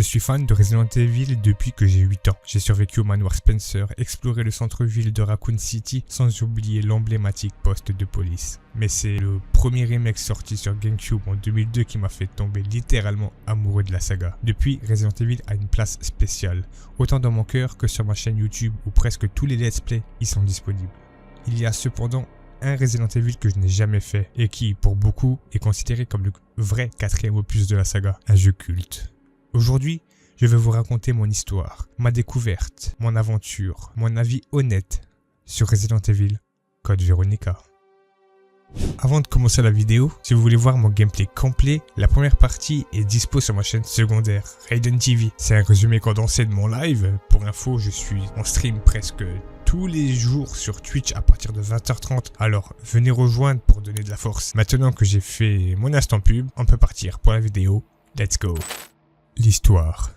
Je suis fan de Resident Evil depuis que j'ai 8 ans. J'ai survécu au manoir Spencer, exploré le centre-ville de Raccoon City, sans oublier l'emblématique poste de police. Mais c'est le premier remake sorti sur GameCube en 2002 qui m'a fait tomber littéralement amoureux de la saga. Depuis, Resident Evil a une place spéciale, autant dans mon cœur que sur ma chaîne YouTube où presque tous les let's play y sont disponibles. Il y a cependant un Resident Evil que je n'ai jamais fait et qui, pour beaucoup, est considéré comme le vrai 4e opus de la saga, un jeu culte. Aujourd'hui, je vais vous raconter mon histoire, ma découverte, mon aventure, mon avis honnête sur Resident Evil Code Veronica. Avant de commencer la vidéo, si vous voulez voir mon gameplay complet, la première partie est dispo sur ma chaîne secondaire, Raiden TV. C'est un résumé condensé de mon live. Pour info, je suis en stream presque tous les jours sur Twitch à partir de 20h30. Alors, venez rejoindre pour donner de la force. Maintenant que j'ai fait mon instant pub, on peut partir pour la vidéo. Let's go. L'histoire.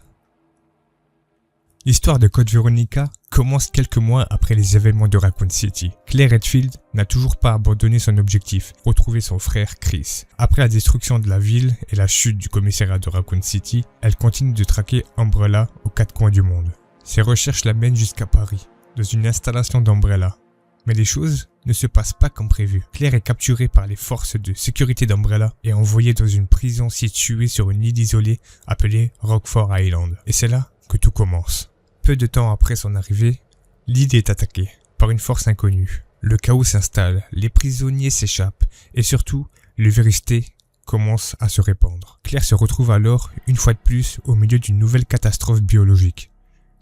L'histoire de Code Veronica commence quelques mois après les événements de Raccoon City. Claire Redfield n'a toujours pas abandonné son objectif, retrouver son frère Chris. Après la destruction de la ville et la chute du commissariat de Raccoon City, elle continue de traquer Umbrella aux 4 coins du monde. Ses recherches la mènent jusqu'à Paris, dans une installation d'Umbrella. Mais les choses ne se passent pas comme prévu. Claire est capturée par les forces de sécurité d'Umbrella et envoyée dans une prison située sur une île isolée appelée Rockford Island. Et c'est là que tout commence. Peu de temps après son arrivée, l'île est attaquée par une force inconnue. Le chaos s'installe, les prisonniers s'échappent et surtout, le virus T commence à se répandre. Claire se retrouve alors, une fois de plus, au milieu d'une nouvelle catastrophe biologique.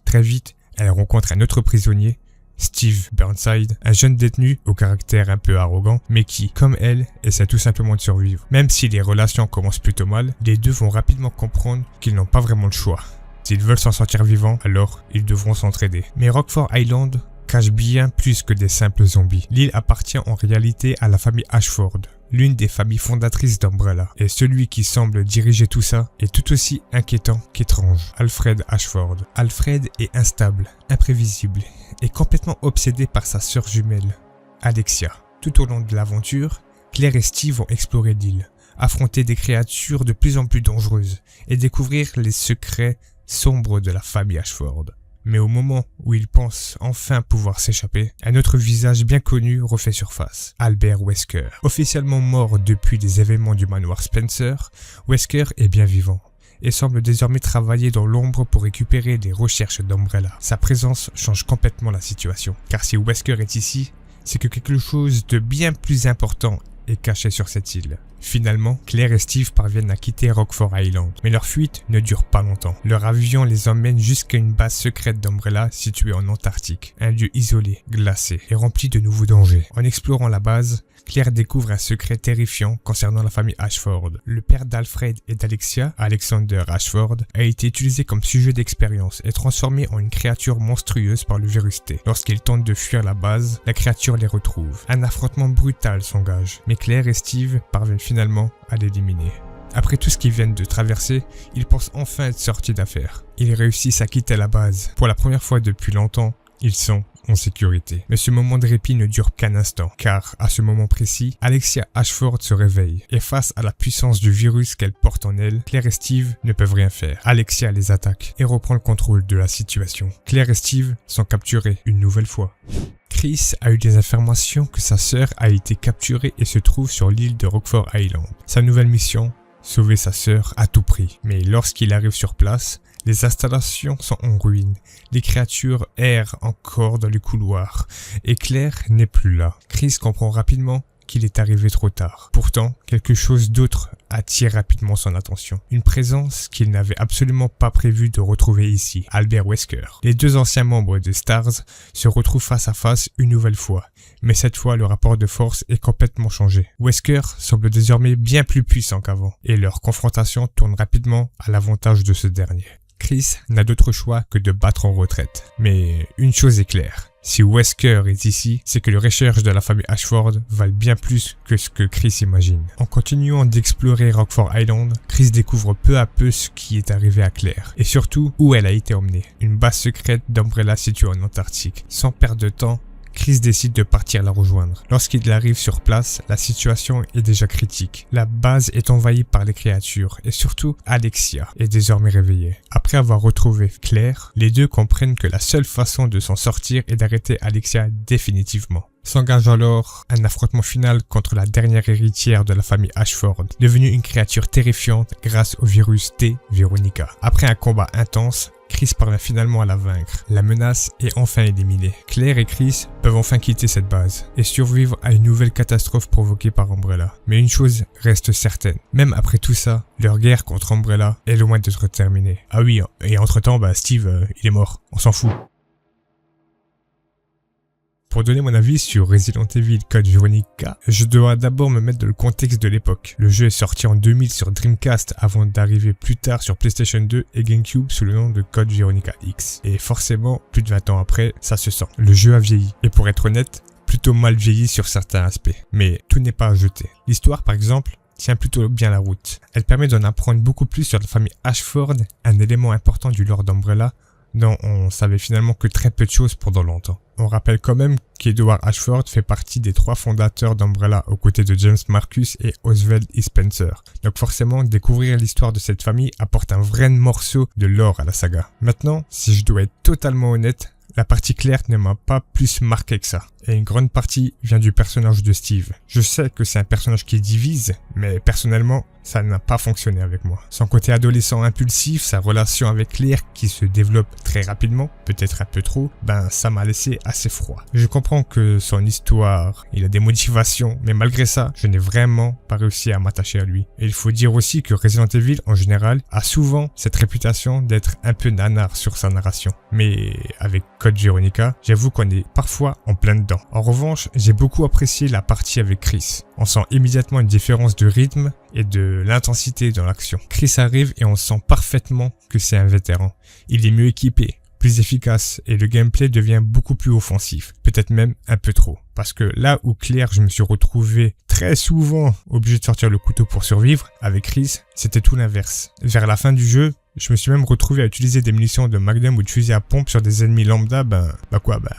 Très vite, elle rencontre un autre prisonnier, Steve Burnside, un jeune détenu au caractère un peu arrogant, mais qui, comme elle, essaie tout simplement de survivre. Même si les relations commencent plutôt mal, les deux vont rapidement comprendre qu'ils n'ont pas vraiment le choix. S'ils veulent s'en sortir vivants, alors ils devront s'entraider. Mais Rockford Island cache bien plus que des simples zombies. L'île appartient en réalité à la famille Ashford, l'une des familles fondatrices d'Umbrella. Et celui qui semble diriger tout ça est tout aussi inquiétant qu'étrange, Alfred Ashford. Alfred est instable, imprévisible et complètement obsédé par sa sœur jumelle, Alexia. Tout au long de l'aventure, Claire et Steve vont explorer l'île, affronter des créatures de plus en plus dangereuses et découvrir les secrets sombres de la famille Ashford. Mais au moment où ils pensent enfin pouvoir s'échapper, un autre visage bien connu refait surface, Albert Wesker. Officiellement mort depuis les événements du manoir Spencer, Wesker est bien vivant et semble désormais travailler dans l'ombre pour récupérer les recherches d'Umbrella. Sa présence change complètement la situation, car si Wesker est ici, c'est que quelque chose de bien plus important est caché sur cette île. Finalement, Claire et Steve parviennent à quitter Rockford Island, mais leur fuite ne dure pas longtemps. Leur avion les emmène jusqu'à une base secrète d'Umbrella située en Antarctique, un lieu isolé, glacé et rempli de nouveaux dangers. En explorant la base, Claire découvre un secret terrifiant concernant la famille Ashford. Le père d'Alfred et d'Alexia, Alexander Ashford, a été utilisé comme sujet d'expérience et transformé en une créature monstrueuse par le virus T. Lorsqu'ils tentent de fuir la base, la créature les retrouve. Un affrontement brutal s'engage, mais Claire et Steve parviennent finalement à l'éliminer. Après tout ce qu'ils viennent de traverser, ils pensent enfin être sortis d'affaire. Ils réussissent à quitter la base. Pour la première fois depuis longtemps, ils sont en sécurité. Mais ce moment de répit ne dure qu'un instant, car à ce moment précis, Alexia Ashford se réveille et face à la puissance du virus qu'elle porte en elle, Claire et Steve ne peuvent rien faire. Alexia les attaque et reprend le contrôle de la situation. Claire et Steve sont capturés une nouvelle fois. Chris a eu des informations que sa sœur a été capturée et se trouve sur l'île de Rockford Island. Sa nouvelle mission, sauver sa sœur à tout prix. Mais lorsqu'il arrive sur place, les installations sont en ruine, les créatures errent encore dans les couloirs, et Claire n'est plus là. Chris comprend rapidement qu'il est arrivé trop tard. Pourtant, quelque chose d'autre attire rapidement son attention. Une présence qu'il n'avait absolument pas prévu de retrouver ici, Albert Wesker. Les deux anciens membres de STARS se retrouvent face à face une nouvelle fois, mais cette fois le rapport de force est complètement changé. Wesker semble désormais bien plus puissant qu'avant, et leur confrontation tourne rapidement à l'avantage de ce dernier. Chris n'a d'autre choix que de battre en retraite. Mais une chose est claire, si Wesker est ici, c'est que les recherches de la famille Ashford valent bien plus que ce que Chris imagine. En continuant d'explorer Rockford Island, Chris découvre peu à peu ce qui est arrivé à Claire, et surtout où elle a été emmenée. Une base secrète d'Umbrella située en Antarctique. Sans perdre de temps, Chris décide de partir la rejoindre. Lorsqu'il arrive sur place, la situation est déjà critique. La base est envahie par les créatures et surtout Alexia est désormais réveillée. Après avoir retrouvé Claire, les deux comprennent que la seule façon de s'en sortir est d'arrêter Alexia définitivement. S'engage alors un affrontement final contre la dernière héritière de la famille Ashford, devenue une créature terrifiante grâce au virus T, Veronica. Après un combat intense, Chris parvient finalement à la vaincre. La menace est enfin éliminée. Claire et Chris peuvent enfin quitter cette base et survivre à une nouvelle catastrophe provoquée par Umbrella. Mais une chose reste certaine, même après tout ça, leur guerre contre Umbrella est loin d'être terminée. Ah oui, et entre-temps, Steve, il est mort. On s'en fout. Pour donner mon avis sur Resident Evil Code Veronica, je dois d'abord me mettre dans le contexte de l'époque. Le jeu est sorti en 2000 sur Dreamcast avant d'arriver plus tard sur PlayStation 2 et GameCube sous le nom de Code Veronica X. Et forcément, plus de 20 ans après, ça se sent. Le jeu a vieilli. Et pour être honnête, plutôt mal vieilli sur certains aspects. Mais tout n'est pas à jeter. L'histoire, par exemple, tient plutôt bien la route. Elle permet d'en apprendre beaucoup plus sur la famille Ashford, un élément important du lore d'Umbrella, dont on savait finalement que très peu de choses pendant longtemps. On rappelle quand même qu'Edward Ashford fait partie des 3 fondateurs d'Umbrella aux côtés de James Marcus et Oswald E. Spencer. Donc forcément, découvrir l'histoire de cette famille apporte un vrai morceau de lore à la saga. Maintenant, si je dois être totalement honnête, la partie Claire ne m'a pas plus marqué que ça. Et une grande partie vient du personnage de Steve. Je sais que c'est un personnage qui divise, mais personnellement, ça n'a pas fonctionné avec moi. Son côté adolescent impulsif, sa relation avec Claire qui se développe très rapidement, peut-être un peu trop, ça m'a laissé assez froid. Je comprends que son histoire, il a des motivations, mais malgré ça, je n'ai vraiment pas réussi à m'attacher à lui. Et il faut dire aussi que Resident Evil, en général, a souvent cette réputation d'être un peu nanar sur sa narration. Mais avec Code Veronica, j'avoue qu'on est parfois en plein dedans. En revanche, j'ai beaucoup apprécié la partie avec Chris. On sent immédiatement une différence de rythme et de l'intensité dans l'action. Chris arrive et on sent parfaitement que c'est un vétéran. Il est mieux équipé, plus efficace et le gameplay devient beaucoup plus offensif. Peut-être même un peu trop. Parce que là où Claire, je me suis retrouvé très souvent obligé de sortir le couteau pour survivre, avec Chris, c'était tout l'inverse. Vers la fin du jeu, je me suis même retrouvé à utiliser des munitions de Magnum ou de fusil à pompe sur des ennemis lambda,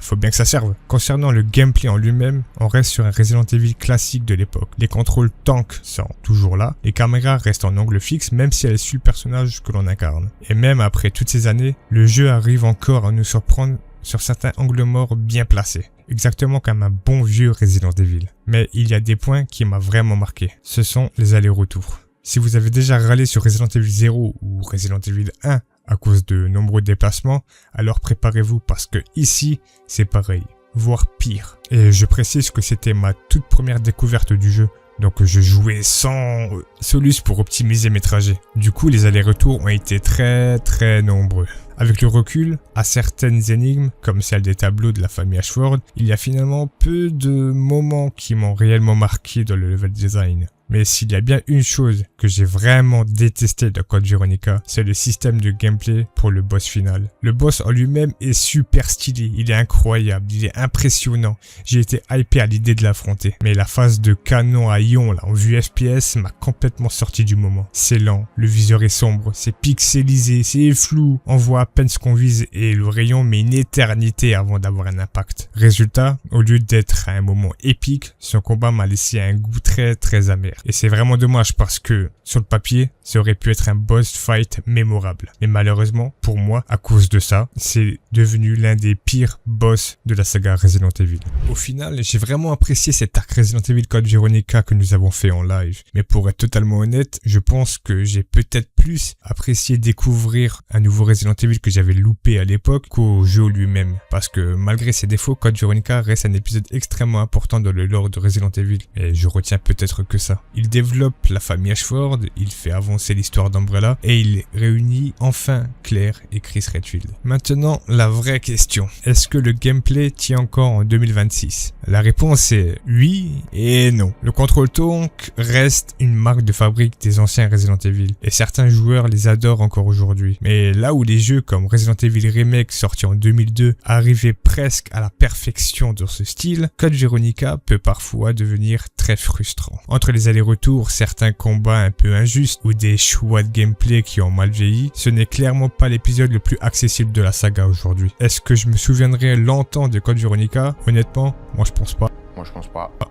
faut bien que ça serve. Concernant le gameplay en lui-même, on reste sur un Resident Evil classique de l'époque. Les contrôles tank sont toujours là, les caméras restent en angle fixe même si elles suivent le personnage que l'on incarne. Et même après toutes ces années, le jeu arrive encore à nous surprendre sur certains angles morts bien placés. Exactement comme un bon vieux Resident Evil. Mais il y a des points qui m'ont vraiment marqué. Ce sont les allers-retours. Si vous avez déjà râlé sur Resident Evil 0 ou Resident Evil 1 à cause de nombreux déplacements, alors préparez-vous parce que ici, c'est pareil, voire pire. Et je précise que c'était ma toute première découverte du jeu, donc je jouais sans soluce pour optimiser mes trajets. Du coup, les allers-retours ont été très nombreux. Avec le recul, à certaines énigmes, comme celle des tableaux de la famille Ashford, il y a finalement peu de moments qui m'ont réellement marqué dans le level design. Mais s'il y a bien une chose que j'ai vraiment détesté de Code Veronica, c'est le système de gameplay pour le boss final. Le boss en lui-même est super stylé, il est incroyable, il est impressionnant. J'ai été hypé à l'idée de l'affronter. Mais la phase de canon à ion en vue FPS m'a complètement sorti du moment. C'est lent, le viseur est sombre, c'est pixelisé, c'est flou. On voit à peine ce qu'on vise et le rayon met une éternité avant d'avoir un impact. Résultat, au lieu d'être à un moment épique, ce combat m'a laissé un goût très amer. Et c'est vraiment dommage parce que, sur le papier, ça aurait pu être un boss fight mémorable. Mais malheureusement, pour moi, à cause de ça, c'est devenu l'un des pires boss de la saga Resident Evil. Au final, j'ai vraiment apprécié cet arc Resident Evil Code Veronica que nous avons fait en live. Mais pour être totalement honnête, je pense que j'ai peut-être plus apprécié découvrir un nouveau Resident Evil que j'avais loupé à l'époque qu'au jeu lui-même. Parce que malgré ses défauts, Code Veronica reste un épisode extrêmement important dans le lore de Resident Evil. Et je retiens peut-être que ça. Il développe la famille Ashford, il fait avancer l'histoire d'Umbrella et il réunit enfin Claire et Chris Redfield. Maintenant, la vraie question. Est-ce que le gameplay tient encore en 2026? La réponse est oui et non. Le contrôle tank reste une marque de fabrique des anciens Resident Evil et certains joueurs les adorent encore aujourd'hui. Mais là où les jeux comme Resident Evil Remake sorti en 2002 arrivaient presque à la perfection dans ce style, Code Veronica peut parfois devenir très frustrant. Entre les allers-retours, certains combats un peu injustes ou des choix de gameplay qui ont mal vieilli, ce n'est clairement pas l'épisode le plus accessible de la saga aujourd'hui. Est-ce que je me souviendrai longtemps de Code Veronica? Honnêtement, moi je pense pas.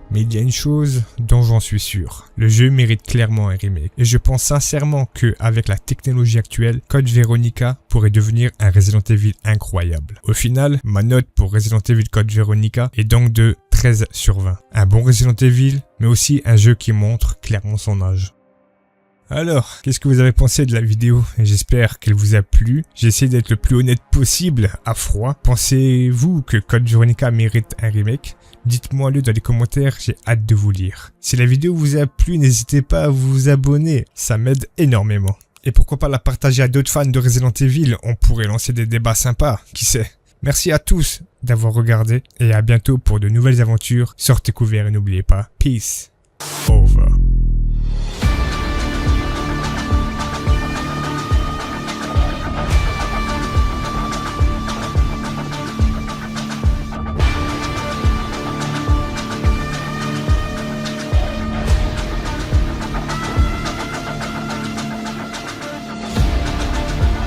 Mais il y a une chose dont j'en suis sûr. Le jeu mérite clairement un remake. Et je pense sincèrement qu'avec la technologie actuelle, Code Veronica pourrait devenir un Resident Evil incroyable. Au final, ma note pour Resident Evil Code Veronica est donc de 13 sur 20. Un bon Resident Evil, mais aussi un jeu qui montre clairement son âge. Alors, qu'est-ce que vous avez pensé de la vidéo? J'espère qu'elle vous a plu. J'ai essayé d'être le plus honnête possible, à froid. Pensez-vous que Code Veronica mérite un remake? Dites-moi-le dans les commentaires, j'ai hâte de vous lire. Si la vidéo vous a plu, n'hésitez pas à vous abonner, ça m'aide énormément. Et pourquoi pas la partager à d'autres fans de Resident Evil, on pourrait lancer des débats sympas, qui sait. Merci à tous d'avoir regardé et à bientôt pour de nouvelles aventures. Sortez couverts et n'oubliez pas, peace over.